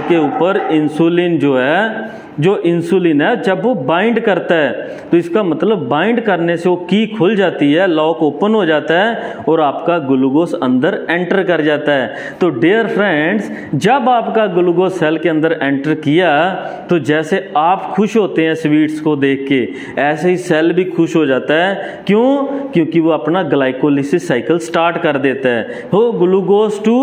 के ऊपर इंसुलिन जो इंसुलिन है जब वो बाइंड करता है तो इसका मतलब बाइंड करने से वो की खुल जाती है, लॉक ओपन हो जाता है और आपका ग्लूकोज अंदर एंटर कर जाता है। तो डियर फ्रेंड्स, जब आपका ग्लूकोज सेल के अंदर एंटर किया तो जैसे आप खुश होते हैं स्वीट्स को देख के, ऐसे ही सेल भी खुश हो जाता है। क्यों? क्योंकि वो अपना ग्लाइकोलिसिस साइकिल स्टार्ट कर देता है। हो glucose 2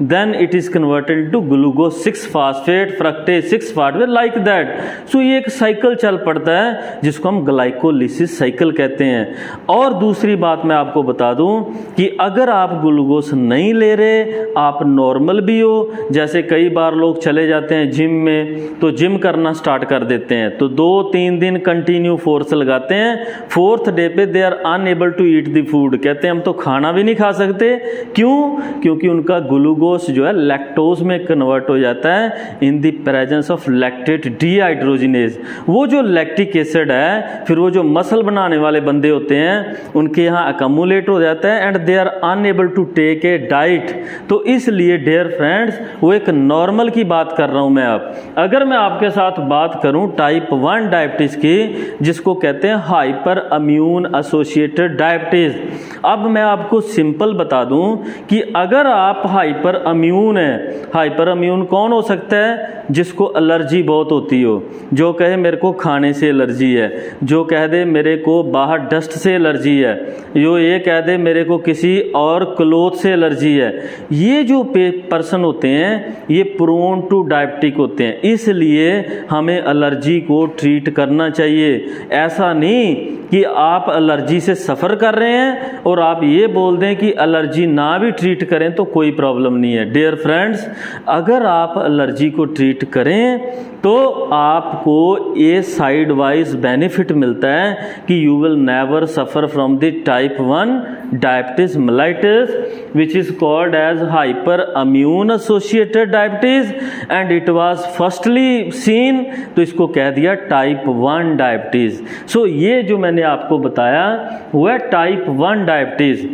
then it is converted to glucose 6 phosphate fructose 6 phosphate like that. So ये एक साइकिल चल पड़ता है जिसको हम ग्लाइकोलिसिस साइकिल कहते हैं। और दूसरी बात मैं आपको बता दूं कि अगर आप ग्लूकोज नहीं ले रहे, आप नॉर्मल भी हो, जैसे कई बार लोग चले जाते हैं जिम में तो जिम करना स्टार्ट कर देते हैं, तो 2-3 दिन कंटिन्यू फोर्स लगाते हैं, 4th डे पे they are unable to eat the food, कहते हैं हम तो खाना भी नहीं खा सकते। क्यों? क्योंकि उनका ग्लूकोज जो है लैक्टोज में कन्वर्ट हो जाता है in the presence of lactate dehydrogenase. वो जो लैक्टिक एसिड है फिर वो जो मसल बनाने वाले बंदे होते हैं उनके यहाँ अकमुलेट हो जाता है and they are unable to take a diet. तो इसलिए डियर फ्रेंड्स, वो एक नॉर्मल की बात कर रहा हूं मैं। अब अगर मैं आपके साथ बात करूं टाइप 1 डायबिटीज की, जिसको कहते हैं हाइपर इम्यून एसोसिएटेड डायबिटीज। अब मैं आपको सिंपल बता दूं कि अगर आप हाइपर इम्यून है, हाइपर इम्यून कौन हो सकता है? जिसको एलर्जी बहुत होती हो, जो कहे मेरे को खाने से एलर्जी है, जो कह दे मेरे को बाहर डस्ट से एलर्जी है, जो ये कह दे मेरे को किसी और क्लोथ से एलर्जी है। ये जो पर्सन होते हैं ये प्रोन टू डायबिटिक होते हैं, इसलिए हमें एलर्जी को ट्रीट करना चाहिए। ऐसा नहीं कि आप एलर्जी से सफ़र कर रहे हैं और आप ये बोल दें कि एलर्जी ना भी ट्रीट करें तो कोई प्रॉब्लम नहीं है। डियर फ्रेंड्स, अगर आप एलर्जी को ट्रीट करें तो आपको ये साइड वाइज बेनिफिट मिलता है कि you will never suffer from the type 1 diabetes mellitus which is called as hyper immune associated diabetes and it was firstly seen, तो इसको कह दिया टाइप 1 डायबिटीज। सो ये जो मैंने आपको बताया वो है टाइप 1 डायबिटीज।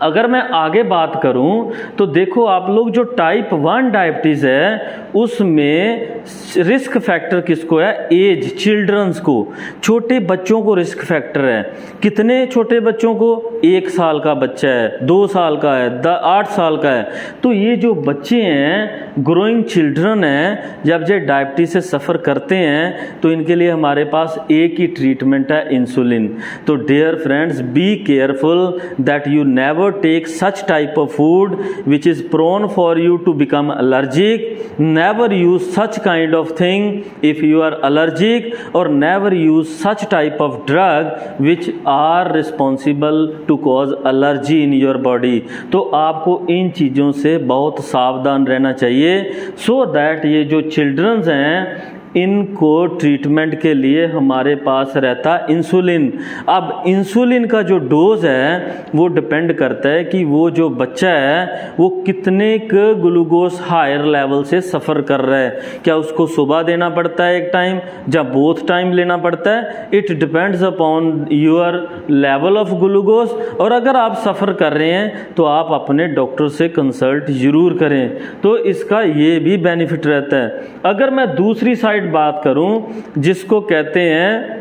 अगर मैं आगे बात करूं तो देखो आप लोग, जो टाइप 1 डायबिटीज़ है उसमें रिस्क फैक्टर किसको है? एज, चिल्ड्रंस को, छोटे बच्चों को रिस्क फैक्टर है। कितने छोटे बच्चों को? 1 साल का बच्चा है, 2 साल का है, 8 साल का है। तो ये जो बच्चे हैं, ग्रोइंग चिल्ड्रन हैं, जब ये डायबिटीज से सफ़र करते हैं तो इनके लिए हमारे पास एक ही ट्रीटमेंट है, इंसुलिन। तो dear friends, be careful that you never take such type of food which is prone for you to become allergic. Never use such kind of thing if you are allergic, or never use such type of drug which are responsible to cause allergy in your body. तो आपको इन चीज़ों से बहुत सावधान रहना चाहिए so that ये जो चिल्ड्रंस हैं इनको ट्रीटमेंट के लिए हमारे पास रहता इंसुलिन। अब इंसुलिन का जो डोज है वो डिपेंड करता है कि वो जो बच्चा है वो कितने ग्लूकोज हायर लेवल से सफ़र कर रहा है। क्या उसको सुबह देना पड़ता है एक टाइम या बोथ टाइम लेना पड़ता है? It depends upon your level of glucose. और अगर आप सफ़र कर रहे हैं तो आप अपने डॉक्टर से कंसल्ट ज़रूर करें, तो इसका ये भी बेनिफिट रहता है। अगर मैं दूसरी साइड बात करूं जिसको कहते हैं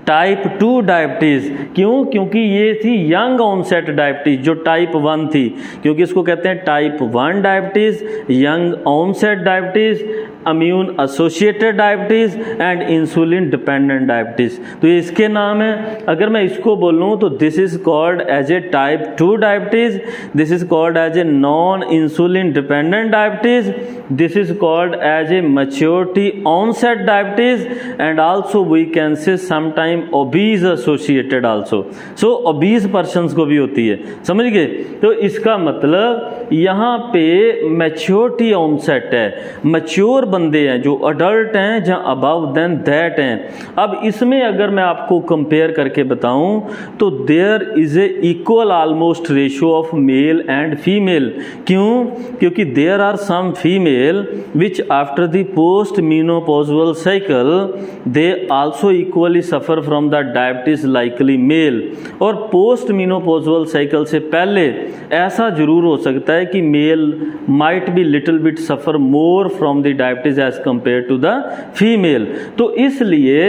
टाइप 2 डायबिटीज़, क्यों? क्योंकि ये थी यंग ऑनसेट डायबिटीज़ जो टाइप 1 थी, क्योंकि इसको कहते हैं type 1 diabetes, young onset diabetes, immune associated diabetes and insulin dependent diabetes. तो ये इसके नाम है। अगर मैं इसको बोलूँ तो this is called as a type 2 diabetes, this is called as a non insulin dependent diabetes, this is called as a maturity onset diabetes and also we can say sometime obese associated also. So obese persons को भी होती है, समझ गए? तो इसका मतलब यहाँ पे मैच्योरिटी ऑनसेट है, मैच्योर बंदे हैं जो अडल्ट हैं जहाँ अबव देन दैट हैं। अब इसमें अगर मैं आपको कंपेयर करके बताऊं तो there is a equal almost ratio of male and female. क्यों? क्योंकि there are some female which after the post menopausal cycle they also equally suffer from the diabetes likely male. और पोस्ट मीनोपॉजल साइकिल से पहले ऐसा जरूर हो सकता है कि male might be little bit suffer more from the diabetes as compare to the female. तो इसलिए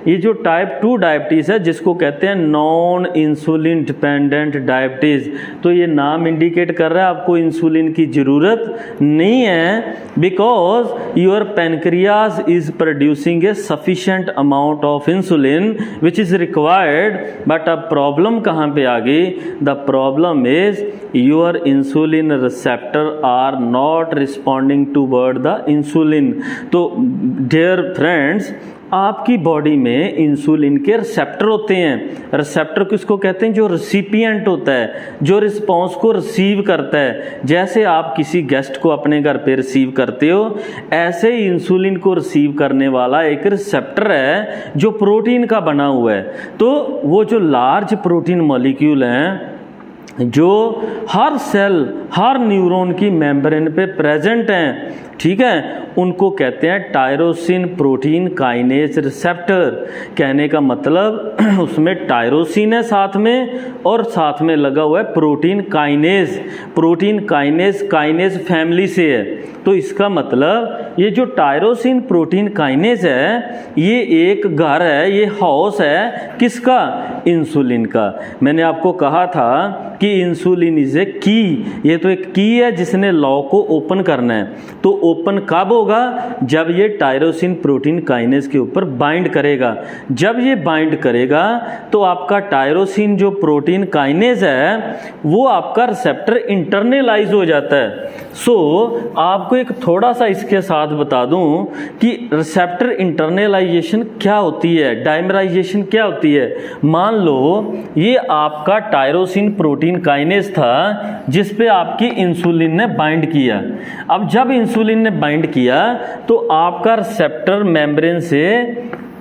ये जो टाइप 2 डायबिटीज़ है जिसको कहते हैं नॉन इंसुलिन डिपेंडेंट डायबिटीज़, तो ये नाम इंडिकेट कर रहा है आपको इंसुलिन की ज़रूरत नहीं है, because your pancreas is producing a sufficient amount of insulin which is required. But अब प्रॉब्लम कहाँ पे आ गई? The problem is your insulin receptor are not responding toward the insulin. तो डियर फ्रेंड्स, आपकी बॉडी में इंसुलिन के receptor होते हैं। रिसेप्टर किसको कहते हैं? जो रिसिपिएंट होता है, जो रिस्पॉन्स को रिसीव करता है। जैसे आप किसी गेस्ट को अपने घर पे रिसीव करते हो, ऐसे ही इंसुलिन को रिसीव करने वाला एक रिसेप्टर है जो प्रोटीन का बना हुआ है। तो वो जो लार्ज प्रोटीन मॉलिक्यूल हैं जो हर सेल, हर न्यूरॉन की मेम्ब्रेन पे प्रेजेंट हैं, ठीक है, उनको कहते हैं टायरोसिन प्रोटीन काइनेज रिसेप्टर। कहने का मतलब उसमें टायरोसिन है साथ में, और साथ में लगा हुआ है protein kinase. Protein kinase kinase family से है। तो इसका मतलब ये जो टायरोसिन प्रोटीन काइनेज है ये एक घर है, ये हाउस है किसका? इंसुलिन का। मैंने आपको कहा था कि इंसुलिन इज ए की, ये तो एक की है जिसने लॉ को ओपन करना है। तो ओपन कब होगा? जब ये टायरोसिन प्रोटीन काइनेज के ऊपर बाइंड करेगा। जब ये बाइंड करेगा तो आपका टायरोसिन जो प्रोटीन काइनेज है वो आपका रिसेप्टर इंटरनलाइज हो जाता है। सो आपको एक थोड़ा सा इसके साथ बता दूं कि रिसेप्टर इंटरनलाइजेशन क्या होती है, डाइमराइजेशन क्या होती है। मान लो ये आपका टायरोसिन प्रोटीन काइनेज था जिस पे आपकी इंसुलिन ने बाइंड किया। अब जब इंसुलिन ने बाइंड किया तो आपका रिसेप्टर मेम्ब्रेन से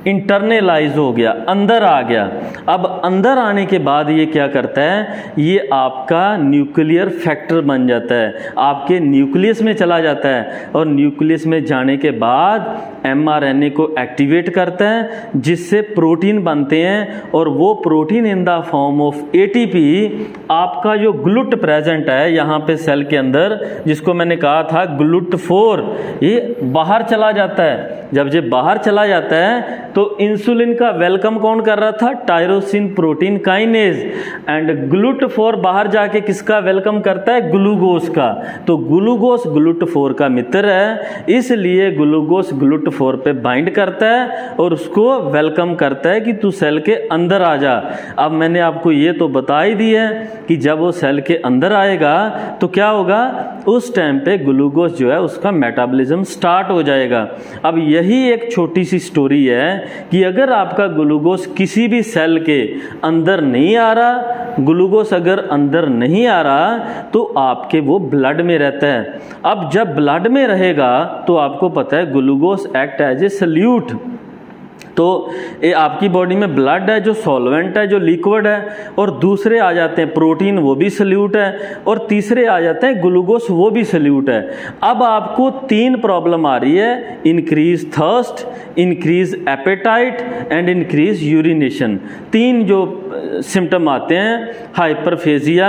इंटरनलाइज हो गया, अंदर आ गया। अब अंदर आने के बाद ये क्या करता है? ये आपका न्यूक्लियर फैक्टर बन जाता है, आपके न्यूक्लियस में चला जाता है, और न्यूक्लियस में जाने के बाद mRNA को एक्टिवेट करता है जिससे प्रोटीन बनते हैं। और वो protein in the form of ATP आपका जो ग्लूट प्रेजेंट है यहाँ पे सेल के अंदर, जिसको मैंने कहा था GLUT4, ये बाहर चला जाता है। जब ये बाहर चला जाता है तो इंसुलिन का वेलकम कौन कर रहा था? Tyrosine protein kinase. And GLUT4 बाहर जाके किसका वेलकम करता है? ग्लूकोज का। तो ग्लूकोज GLUT4 का मित्र है, इसलिए ग्लूकोज GLUT4 पे बाइंड करता है और उसको वेलकम करता है कि तू सेल के अंदर आ जा। अब मैंने आपको ये तो बता ही दी है कि जब वो सेल के अंदर आएगा तो क्या होगा? उस टाइम पे ग्लूकोज जो है उसका मेटाबॉलिज्म स्टार्ट हो जाएगा। अब यही एक छोटी सी स्टोरी है कि अगर आपका ग्लूकोज किसी भी सेल के अंदर नहीं आ रहा, ग्लूकोज अगर अंदर नहीं आ रहा तो आपके वो ब्लड में रहता है। अब जब ब्लड में रहेगा तो आपको पता है glucose act as a solute. तो ये आपकी बॉडी में ब्लड है जो सॉल्वेंट है, जो लिक्विड है, और दूसरे आ जाते हैं प्रोटीन, वो भी सल्यूट है, और तीसरे आ जाते हैं ग्लूकोज, वो भी सल्यूट है। अब आपको 3 प्रॉब्लम आ रही है, increase thirst, increase appetite and increase urination. 3 जो सिम्टम आते हैं, हाइपरफेजिया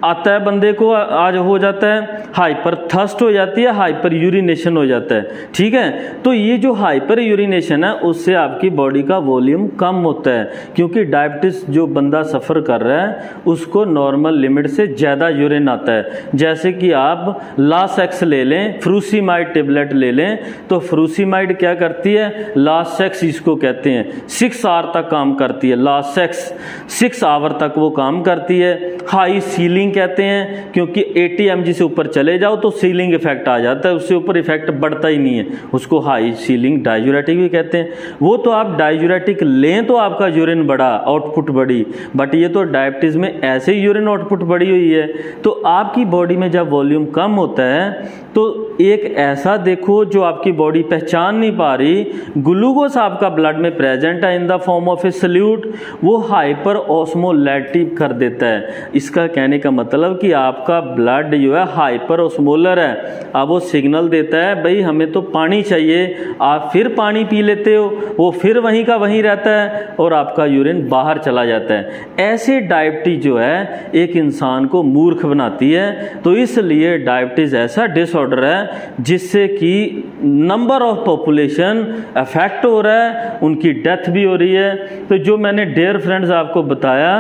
आता है बंदे को, आज हो जाता है, हाइपर थर्स्ट हो जाती है, हाइपर यूरिनेशन हो जाता है, ठीक है। तो ये जो हाइपर यूरिनेशन है उससे आपकी बॉडी का वॉल्यूम कम होता है, क्योंकि डायबिटीज जो बंदा सफ़र कर रहा है उसको नॉर्मल लिमिट से ज़्यादा यूरिन आता है। जैसे कि आप लासेक्स ले लें, फ्रूसीमाइड टेबलेट ले लें, तो फ्रूसीमाइड क्या करती है? लासेक्स इसको कहते हैं, 6 आवर तक काम करती है। लासेक्स 6 आवर तक वो काम करती है। हाई सीलिंग कहते हैं क्योंकि 80 mg से ऊपर चले जाओ तो सीलिंग इफेक्ट आ जाता है, उससे ऊपर इफेक्ट बढ़ता ही नहीं है, उसको हाई सीलिंग डाययूरेटिक भी कहते हैं। वो तो आप डाययूरेटिक लें तो आपका यूरिन बढ़ा, आउटपुट बढ़ी, बट ये तो डायबिटीज़ में ऐसे ही यूरिन आउटपुट बढ़ी हुई है। तो आपकी बॉडी में जब वॉल्यूम कम होता है तो एक ऐसा देखो जो आपकी बॉडी पहचान नहीं पा रही, ग्लूकोज आपका ब्लड में प्रेजेंट है in the form of a solute, वो हाइपर ऑस्मोलेटिव कर देता है। इसका कहने का मतलब कि आपका ब्लड जो है हाइपर ऑस्मोलर है। अब वो सिग्नल देता है भाई हमें तो पानी चाहिए, आप फिर पानी पी लेते हो, वो फिर वहीं का वहीं रहता है और आपका यूरिन बाहर चला जाता है। ऐसे डायबिटीज जो है एक इंसान को मूर्ख बनाती है। तो इसलिए डायबिटीज ऐसा डिसऑर्डर है जिससे कि नंबर ऑफ पॉपुलेशन अफेक्ट हो रहा है, उनकी डेथ भी हो रही है। तो जो मैंने डियर फ्रेंड्स आपको बताया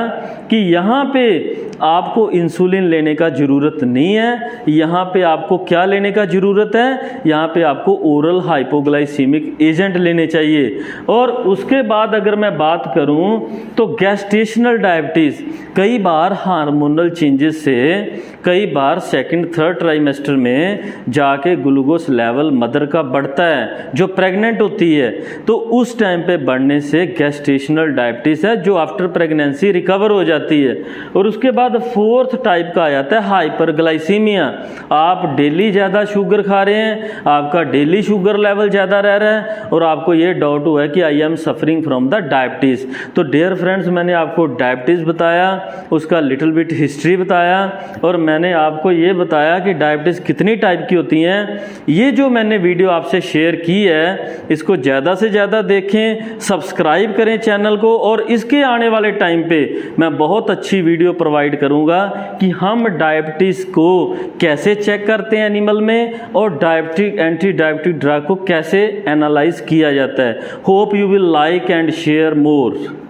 कि यहाँ पे आपको इंसुलिन लेने का ज़रूरत नहीं है, यहाँ पे आपको क्या लेने का ज़रूरत है, यहाँ पे आपको ओरल हाइपोग्लाइसीमिक एजेंट लेने चाहिए। और उसके बाद अगर मैं बात करूँ तो गैस्टेशनल डायबिटीज़ कई बार हार्मोनल चेंजेस से कई बार सेकंड थर्ड ट्राइमेस्टर में जाके ग्लूकोज लेवल मदर का बढ़ता है जो प्रेग्नेंट होती है, तो उस टाइम पे बढ़ने से गैस्टेशनल डायबिटीज़ है जो आफ्टर प्रेगनेंसी रिकवर हो जाती है। और उसके बाद फोर्थ टाइप का आ जाता है हाइपरग्लाइसीमिया। आप डेली ज़्यादा शुगर खा रहे हैं, आपका डेली शुगर लेवल ज़्यादा रह रहा है और आपको ये डाउट हुआ है कि I am suffering from the diabetes. तो डियर फ्रेंड्स मैंने आपको डायबिटीज़ बताया, उसका लिटिल बिट हिस्ट्री बताया और मैंने आपको ये बताया कि डायबिटीज़ कितनी टाइप की होती हैं। ये जो मैंने वीडियो आपसे शेयर की है इसको ज़्यादा से ज़्यादा देखें, सब्सक्राइब करें चैनल को, और इसके आने वाले टाइम पे मैं बहुत अच्छी वीडियो प्रोवाइड करूंगा कि हम डायबिटीज़ को कैसे चेक करते हैं एनिमल में और डायबिटिक एंटी डायबिटिक ड्रग को कैसे एनालाइज किया जाता है। Hope you will like and share more.